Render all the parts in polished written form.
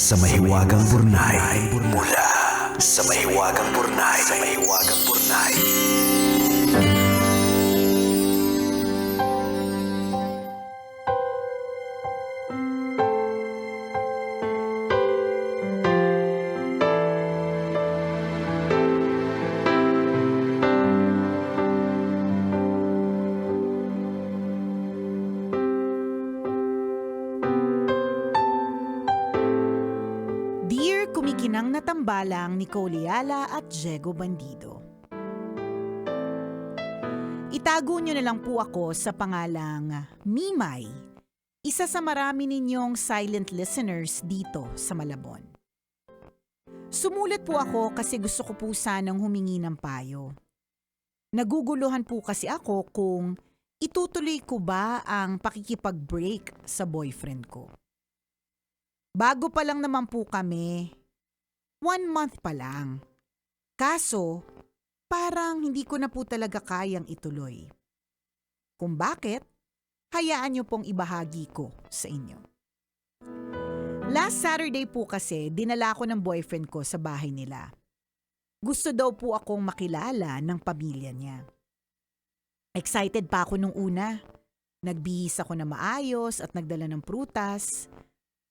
sa mahiwagang burnay. Mula sa mahiwagang burnay. Sa mahiwagang burnay. Dear kumikinang na tambalang Nicole Ayala at Diego Bandido. Itago niyo na lang po ako sa pangalang Mimay, isa sa marami ninyong silent listeners dito sa Malabon. Sumulat po ako kasi gusto ko po sanang humingi ng payo. Naguguluhan po kasi ako kung itutuloy ko ba ang pakikipag-break sa boyfriend ko. Bago pa lang naman po kami, 1 month pa lang. Kaso, parang hindi ko na po talaga kayang ituloy. Kung bakit, hayaan niyo pong ibahagi ko sa inyo. Last Saturday po kasi, dinala ko ng boyfriend ko sa bahay nila. Gusto daw po akong makilala ng pamilya niya. Excited pa ako nung una. Nagbihis ako na maayos at nagdala ng prutas.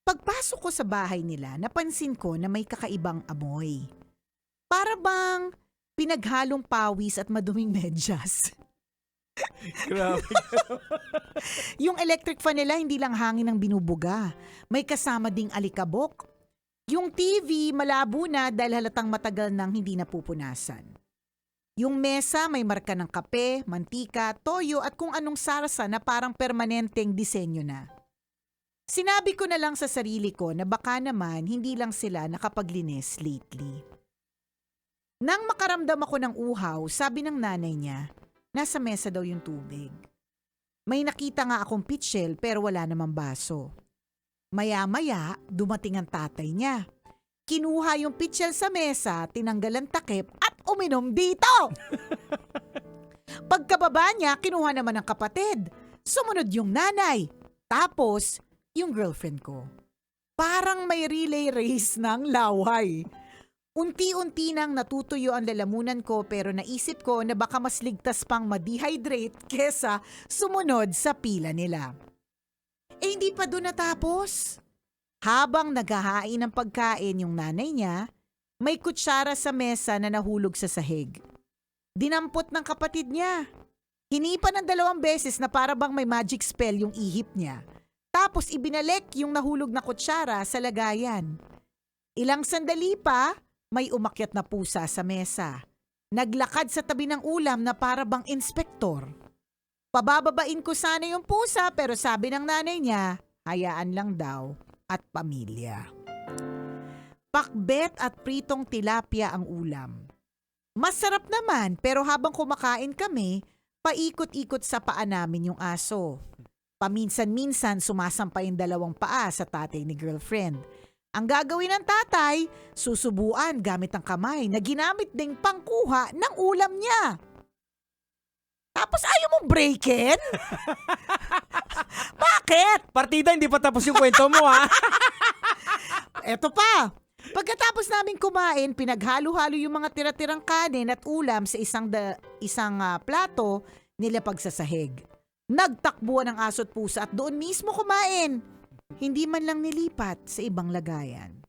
Pagpasok ko sa bahay nila, napansin ko na may kakaibang amoy. Para bang pinaghalong pawis at maduming medyas. Grabe. Yung electric fan nila hindi lang hangin ang binubuga. May kasama ding alikabok. Yung TV malabo na dahil halatang matagal nang hindi napupunasan. Yung mesa may marka ng kape, mantika, toyo at kung anong sarsa na parang permanenteng disenyo na. Sinabi ko na lang sa sarili ko na baka naman hindi lang sila nakapaglinis lately. Nang makaramdam ako ng uhaw, sabi ng nanay niya, nasa mesa daw yung tubig. May nakita nga akong pitchel pero wala namang baso. Maya-maya, dumating ang tatay niya. Kinuha yung pitchel sa mesa, tinanggal ang takip at uminom dito! Pagkababa niya, kinuha naman ng kapatid. Sumunod yung nanay. Tapos, yung girlfriend ko. Parang may relay race ng laway. Unti-unti nang natutuyo ang lalamunan ko pero naisip ko na baka mas ligtas pang ma-dehydrate kesa sumunod sa pila nila. Hindi pa doon natapos. Habang naghahain ng pagkain yung nanay niya, may kutsara sa mesa na nahulog sa sahig. Dinampot ng kapatid niya. Hinipa ng 2 beses na para bang may magic spell yung ihip niya. Tapos ibinalik yung nahulog na kutsara sa lagayan. Ilang sandali pa, may umakyat na pusa sa mesa. Naglakad sa tabi ng ulam na para bang inspektor. Pabababain ko sana yung pusa pero sabi ng nanay niya, hayaan lang daw at pamilya. Pakbet at pritong tilapia ang ulam. Masarap naman pero habang kumakain kami, paikot-ikot sa paa namin yung aso. Paminsan-minsan sumasampay yung 2 paa sa tatay ni girlfriend. Ang gagawin ng tatay, susubuan gamit ang kamay na ginamit ding pangkuha ng ulam niya. Tapos ayaw mong breakin? Bakit? Partida, hindi pa tapos yung kwento mo, ha? Eto pa. Pagkatapos namin kumain, pinaghalo-halo yung mga tira-tirang kanin at ulam sa isang plato, nilapag sa sahig. Nagtakbuhan ng aso't pusa at doon mismo kumain. Hindi man lang nilipat sa ibang lagayan.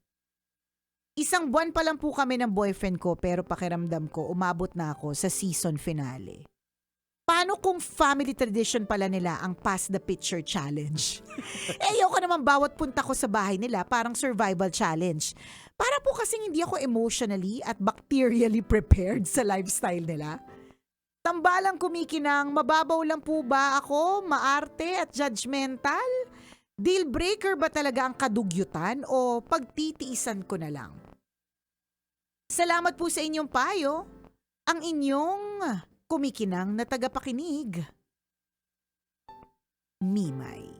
1 buwan pa lang po kami ng boyfriend ko pero pakiramdam ko umabot na ako sa season finale. Paano kung family tradition pala nila ang pass the picture challenge? Ayoko naman bawat punta ko sa bahay nila parang survival challenge. Para po kasing hindi ako emotionally at bacterially prepared sa lifestyle nila. Tambalang kumikinang, mababaw lang po ba ako, maarte at judgmental? Deal breaker ba talaga ang kadugyutan o pagtitiisan ko na lang? Salamat po sa inyong payo. Ang inyong kumikinang na tagapakinig. Mimay.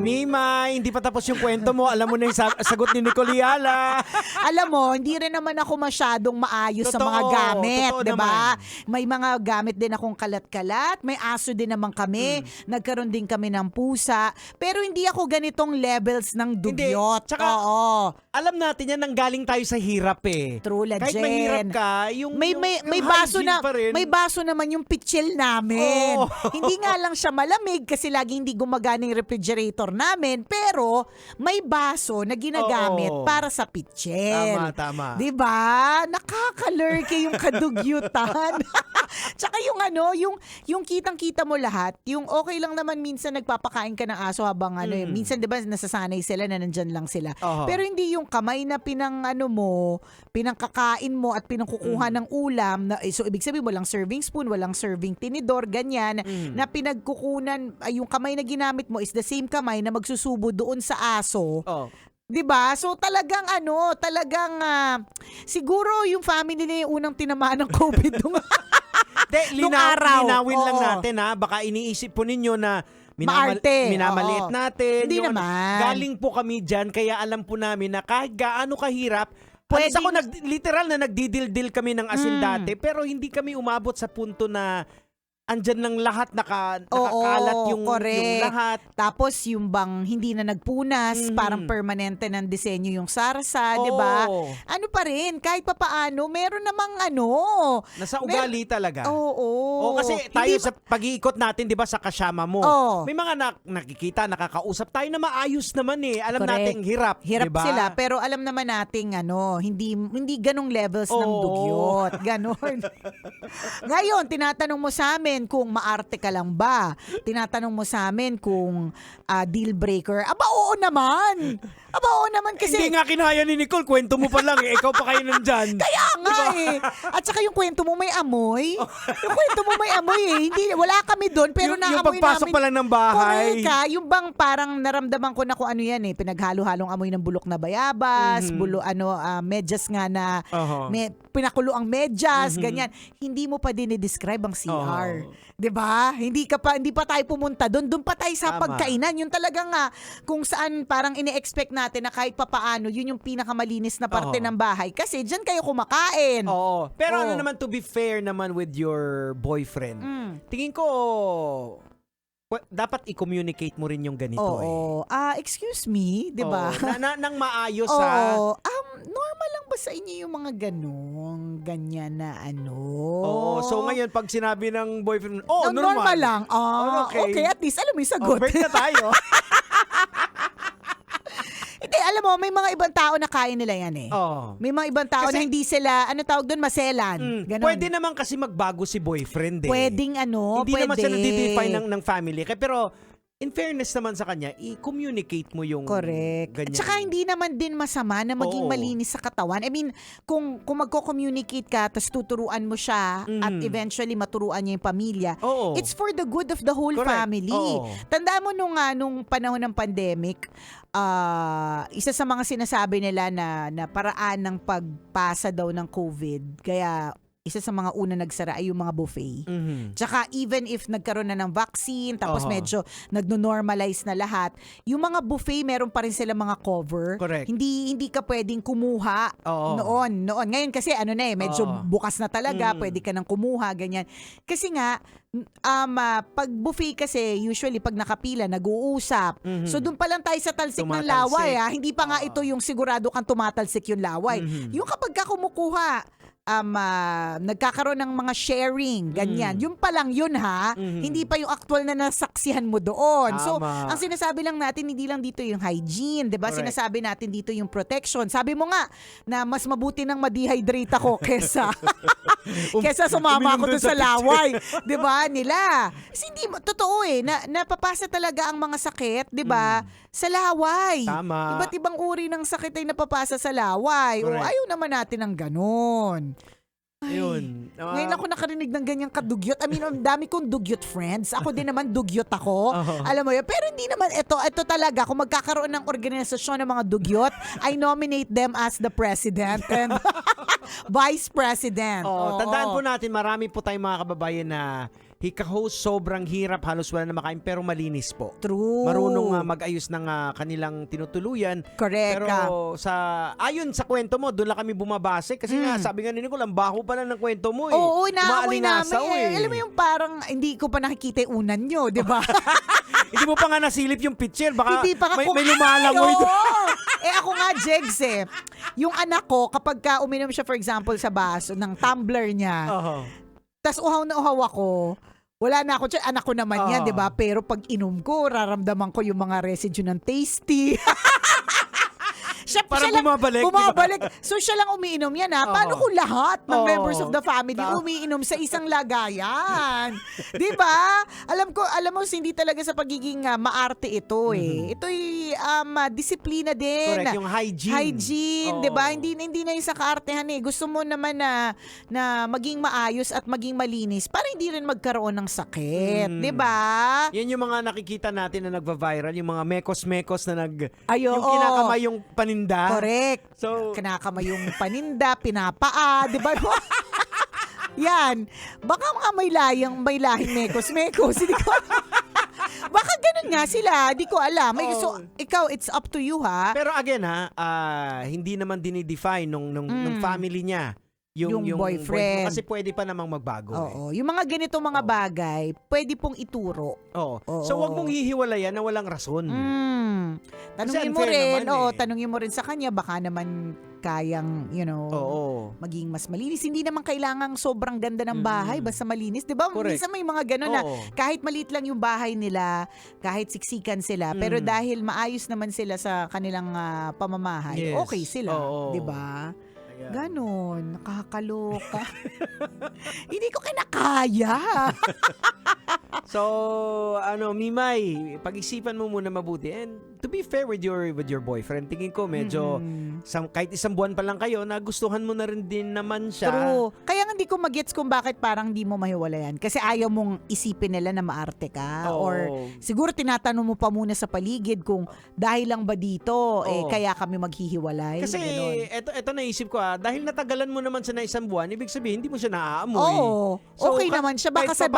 Mima, hindi pa tapos yung kwento mo. Alam mo na yung sagot ni Nicole Yala. Alam mo, hindi rin naman ako masyadong maayos sa mga Totoo, gamit, totoo 'di ba? naman. May mga gamit din akong kalat-kalat, may aso din naman kami, nagkaroon din kami ng pusa, pero hindi ako ganitong levels ng dugyot. Tsaka- Oo. Alam natin yan, nanggaling tayo sa hirap eh. True, Kahit Jen. mahirap ka, yung May baso hygiene na pa rin. may baso naman yung pitchel namin. Oo. Hindi nga lang siya malamig kasi lagi hindi gumagana yung refrigerator namin, pero may baso na ginagamit Oo. para sa pitchel. Tama. 'Di ba? Nakakalurky yung kadugyutan. Tsaka yung yung kitang-kita mo lahat, yung okay lang naman minsan nagpapakain ka ng aso habang minsan 'di ba nasasanay sila na nandyan lang sila. Oo. Pero hindi yung kamay na pinangkakain mo at pinangkukuha ng ulam na so ibig sabihin walang serving spoon, walang serving tinidor, ganyan na pinagkukunan yung kamay na ginamit mo is the same kamay na magsusubo doon sa aso. Oh. 'Di ba? So talagang siguro yung family nila yung unang tinamaan ng COVID nung Nung araw. Linawin lang Oo. natin ha. Baka iniisip po ninyo na Maarte. minamaliit Oo. natin. Hindi Yung naman. Galing po kami dyan, kaya alam po namin na kahit gaano kahirap, Pwedeng- ako literal na nagdidildil kami ng asin dati, pero hindi kami umabot sa punto na andyan lang lahat, nakakalat yung correct. lahat. Tapos yung bang hindi na nagpunas, parang permanente ng disenyo yung sarsa, 'di ba? Oo. Ano pa rin, kahit papaano, meron namang Nasa ugali talaga. Oo. Kasi tayo Hindi sa pag-iikot natin, 'di ba, sa kasama mo. Oo. May mga nakikita, nakakausap tayo na maayos naman eh. Alam Correct. nating hirap, Hirap 'di ba? sila, pero alam naman nating hindi ganong levels ng Oo. dugyot. Ganon. Ngayon, tinatanong mo sa amin kung maarte ka lang ba? Tinatanong mo sa amin kung deal breaker. Aba, oo naman. Kasi Hindi nga kinaya ni Nicole, kwento mo pa lang eh. Ikaw pa kayo nandyan. kaya nga eh. At saka yung kwento mo may amoy. Yung kwento mo may amoy eh. Wala kami doon, pero yung naamoy pagpasok namin. pa lang ng bahay. Correct ka. Yung bang parang naramdaman ko na kung ano yan eh. Pinaghalo-halong amoy ng bulok na bayabas, medyas nga na Oho. pinakulo ang medyas, ganyan. Hindi mo pa din i-describe ang CR. Oo. 'Di ba? Hindi pa tayo pumunta doon. Doon pa tayo sa Tama. pagkainan. Yung talagang kung saan parang ine-expect natin na kahit papaano, yun yung pinakamalinis na parte ng bahay. Kasi diyan kayo kumakain. Oo. Pero Oo. ano naman, to be fair naman with your boyfriend, tingin ko, dapat i-communicate mo rin yung ganito eh. Oo. Excuse me, 'di ba? Oo. Nang maayos ha. Oo. Normal lang ba sa inyo yung mga ganyan na Oo. So ngayon, pag sinabi ng boyfriend, normal lang. Okay. At least alam mo yung sagot. Break na tayo. Hindi, alam mo, may mga ibang tao na kaya nila yan eh. Oo. May mga ibang tao Kasi- na hindi sila, tawag doon, maselan. Ganon. Pwede naman kasi magbago si boyfriend eh. Pwedeng Hindi naman siya pwede. nadidefine ng family. Pero in fairness naman sa kanya, i-communicate mo yung Correct. ganyan. At saka hindi naman din masama na maging Oo. malinis sa katawan. I mean, kung magko-communicate ka, tapos tuturuan mo siya, at eventually maturuan niya yung pamilya, Oo. it's for the good of the whole Correct. family. Oo. Tandaan mo nung panahon ng pandemic, isa sa mga sinasabi nila na paraan ng pagpasa daw ng COVID, kaya isa sa mga una nagsara ay yung mga buffet. Mhm. Tsaka even if nagkaroon na ng vaccine, tapos Oho. medyo nagno-normalize na lahat, yung mga buffet meron pa rin sila mga cover. Correct. Hindi ka pwedeng kumuha Oo. noon. Ngayon kasi medyo Oo. bukas na talaga, pwede ka nang kumuha, ganyan. Kasi nga, pag buffet kasi, usually pag nakapila, nag-uusap. So doon pa lang tayo sa talsik ng Tumatalsik. laway. Hindi pa nga ito yung sigurado kang tumatalsik yung laway. Yung kapag ka kumukuha, nagkakaroon ng mga sharing, ganyan. Yung pa lang yun ha, hindi pa yung actual na nasaksihan mo doon. So, Tama. ang sinasabi lang natin, hindi lang dito yung hygiene, 'di ba? Correct. Sinasabi natin dito yung protection. Sabi mo nga na mas mabuti nang ma-dehydrate ako kesa sumama ako uminom dun dun sa sa laway, 'di ba? Nila. Kasi hindi totoo napapasa talaga ang mga sakit, 'di ba? Sa laway. Tama. Iba't ibang uri ng sakit ay napapasa sa laway. O Correct. ayaw naman natin ng ganon. Ay, Ayun. Ngayon ako nakarinig ng ganyang kadugyot. I mean, ang dami kong dugyot friends. Ako din naman dugyot ako. Alam mo yun. Pero hindi naman ito talaga. Kung magkakaroon ng organisasyon ng mga dugyot, I nominate them as the president and vice president. Tandaan po natin, marami po tayong mga kababayan na hika-host, sobrang hirap, halos wala na makain, pero malinis po. True. Marunong mag-ayos ng kanilang tinutuluyan. Correct. Pero ayon sa kwento mo, doon lang kami bumabase kasi nga sabi nga ni Nicole, ang baho pa lang ng kwento mo eh. Oo, inaamoy namin. Umaalingasaw eh. Alam mo yung parang hindi ko pa nakikita yung unan nyo, di ba? Hindi mo pa nga nasilip yung pitcher, baka Hindi pa may lumalangoy doon. Ako nga, Jegs yung anak ko, kapag ka uminom siya for example sa baso ng tumbler niya, tas uhaw na uhaw ako, wala na ako dyan, anak ko naman yan, di ba? Pero pag inom ko, raramdaman ko yung mga residue ng tasty. Parang siya lang, bumabalik. Bumabalik. So siya lang umiinom yan ha. Paano kung lahat ng Oo. members of the family umiinom sa isang lagayan? 'Di ba? Alam mo hindi talaga sa pagiging maarte ito eh. Ito'y disiplina din. Correct, yung hygiene. Hygiene, Oo. 'di ba? Hindi na yung sa kaartehan eh. Gusto mo naman na maging maayos at maging malinis para hindi rin magkaroon ng sakit, 'di ba? Yan yung mga nakikita natin na nagva-viral, yung mga mekos-mekos na Ayo, yung kinakamay yung paninda. Correct. So, Kinakamay yung paninda, pinapaa, di ba? Yan. Baka nga may lahing mekos-mekos. Hindi ko Baka ganun nga sila. Di ko alam. So, ikaw, it's up to you ha. pero again hindi naman dinidefine nung family niya yung boyfriend. Kasi pwede pa namang magbago. Oo. Yung mga ganito mga bagay, pwede pong ituro. Oo. Oo. So, wag mong hihiwalayan na walang rason. Tanungin mo unfair rin. naman eh. Tanungin mo rin sa kanya. Baka naman kayang, Oo. maging mas malinis. Hindi naman kailangang sobrang ganda ng bahay basta malinis. Di ba? Correct. Minsan may mga gano'n na Oo. kahit maliit lang yung bahay nila, kahit siksikan sila, pero dahil maayos naman sila sa kanilang pamamahay, Yes. okay sila. Oo. Di ba? Ayan. Ganon. Nakakaloka. Hindi ko kinakaya. So, Mimay, pag-isipan mo muna mabuti. And to be fair with your boyfriend, tingin ko medyo kahit isang buwan pa lang kayo, nagustuhan mo na rin din naman siya. True. Kaya nga hindi ko magets kung bakit parang di mo mahiwalayan. Kasi ayaw mong isipin nila na maarte ka. Oo. Or siguro tinatanong mo pa muna sa paligid kung dahil lang ba dito, Oo. kaya kami maghihiwalay. Kasi Ganon. eto naisip ko dahil natagalan mo naman siya na isang buwan, ibig sabihin hindi mo siya naaamoy. Oo. So, Okay naman siya. Baka kahit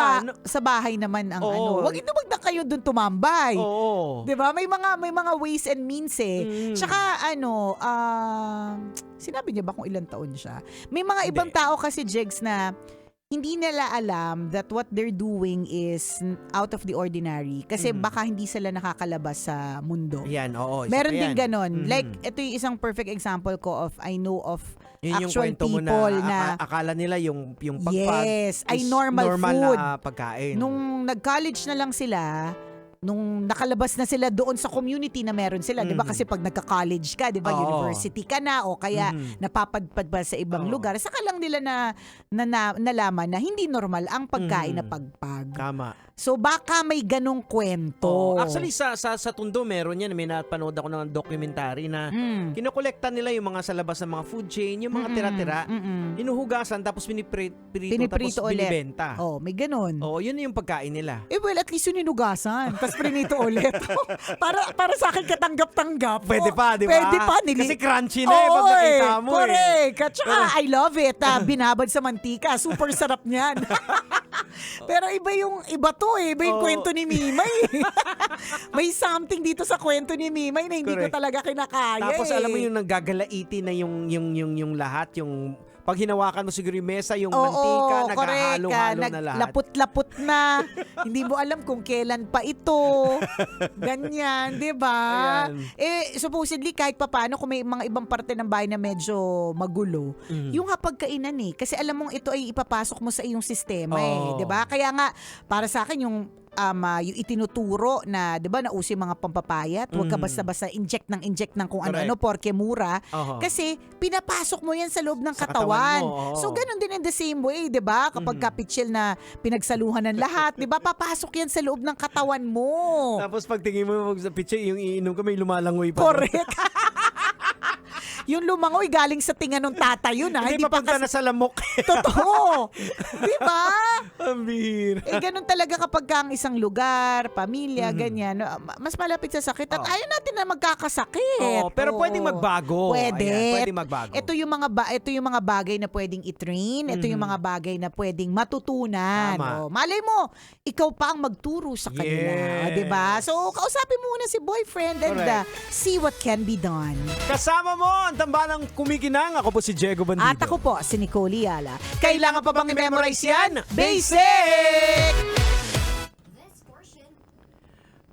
sa bahay naman ang Oo. Wag na kayo dun tumambay. Oo. 'Di ba? May mga ways and means eh. Tsaka sinabi niya ba kung ilang taon siya? May mga ibang tao kasi, Jegs, na hindi nila alam that what they're doing is out of the ordinary. Kasi baka hindi sila nakakalabas sa mundo. Yan, oo. isa Meron pa din yan. ganon. Like, ito yung isang perfect example ko I know of Yun yung actual kwento mo people na, na akala nila yung pagpag yes, ay is normal food. na pagkain. Nung nag-college na lang sila, nung nakalabas na sila doon sa community na meron sila, 'di ba? Kasi pag nagka-college ka, 'di ba, Oo. university ka na o kaya napapadpad ba sa ibang Oo. lugar, saka lang nila nalaman na hindi normal ang pagkain na pagpag. Tama. So baka may ganong kwento. Oh, actually sa Tondo meron yan, may napanood ako ng documentary na kinokolekta nila yung mga sa labas ng mga food chain, yung mga tira-tira, inuhugasan tapos piniprito tapos ulit. binibenta. Oh, may ganon. Oh, yun yung pagkain nila. Well, at least yun inugasan. Tapos prinito ulit. para sa akin katanggap-tanggap. Pwede pa, di ba? Pwede pa. Kasi crunchy na pag nakita mo correct. At saka, I love it. Binabad sa mantika. Super sarap niyan. Pero iba to eh. Iba yung kwento ni Mimay. May something dito sa kwento ni Mimay na hindi ko Correct. talaga kinakaya. Tapos alam mo yung nanggagalaiti na yung lahat, yung pag hinawakan mo siguro yung mesa, yung mantika, naghahalo-halo na lahat. Lapot-lapot na. Hindi mo alam kung kailan pa ito. Ganyan, di ba? Ayan. Supposedly, kahit papaano, kung may mga ibang parte ng bahay na medyo magulo, yung hapagkainan eh. Kasi alam mong ito ay ipapasok mo sa iyong sistema Oo. di ba? Kaya nga, para sa akin, yung itinuturo na, di ba, nauso yung mga pampapayat, huwag ka basta-basta inject ng kung ano-ano, porke mura. Oho. Kasi, pinapasok mo yan sa loob ng Sa katawan. katawan mo, oo. So, ganun din in the same way, di ba? Kapag kapitsil na pinagsaluhan ng lahat, di ba? Papasok yan sa loob ng katawan mo. Tapos pag tingin mo sa picture, yung iinom ka may lumalangoy pa. Correct. Yung lumangoy galing sa tinga ng tatay yun, ha? Hindi papunta na sa lamok. Totoo. Di ba? Ang bihira. Ganun talaga kapag ang isang lugar, pamilya, ganyan, no, mas malapit sa sakit at Oo. ayaw natin na magkakasakit. Oo, pero Oo. pwedeng magbago. Pwede. Ayan, pwedeng magbago. Ito yung mga bagay na pwedeng i-train, ito yung mga bagay na pwedeng matutunan. Tama. Oh, malay mo, ikaw pa ang magturo sa kanila, Yes. 'di ba? So, kausapin mo muna si boyfriend and Correct. see what can be done. Kasama mo ang tambalang kumikinang. Ako po si Diego Bandido. At ako po, si Nicole Yala. Kailangan pa bang i-memorize yan? Basic!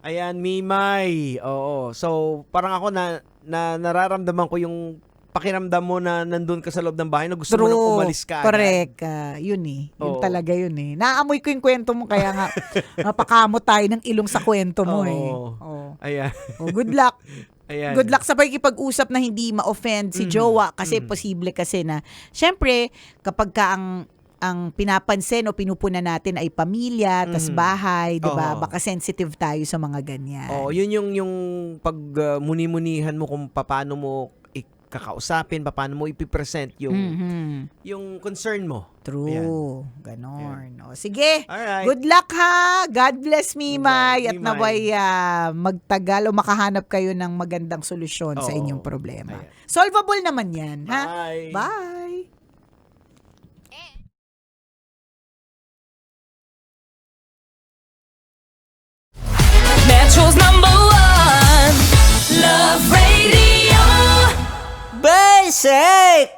Ayan, Mimay. Oo. So, parang ako na nararamdaman ko yung pakiramdam mo na nandun ka sa loob ng bahay na gusto mo nang umalis ka. agad. Correct. Yun eh. Yun Oo. talaga yun eh. Naamoy ko yung kwento mo kaya nga napakamot tayo ng ilong sa kwento mo eh. Oo. Oh. Ayan. Oh, good luck. Ayan. Good luck sa pagkikipag-usap na hindi ma-offend si jowa kasi posible kasi na syempre kapag ka ang pinapansin o pinupuna natin ay pamilya, tas bahay, 'di ba? Oo. Baka sensitive tayo sa mga ganyan. Oh, yun yung pag muni-munihan mo kung paano mo kakausapin, paano mo ipipresent yung Mhm. yung concern mo. True. Ayan. Ganon. O, sige. Alright. Good luck ha. God bless Mimay. At Mimay. naway magtagal o makahanap kayo ng magandang solusyon sa Oo. inyong problema. Ayan. Solvable naman yan. Ha? Bye. Bye. Metro's #1 Love Radio. Basic!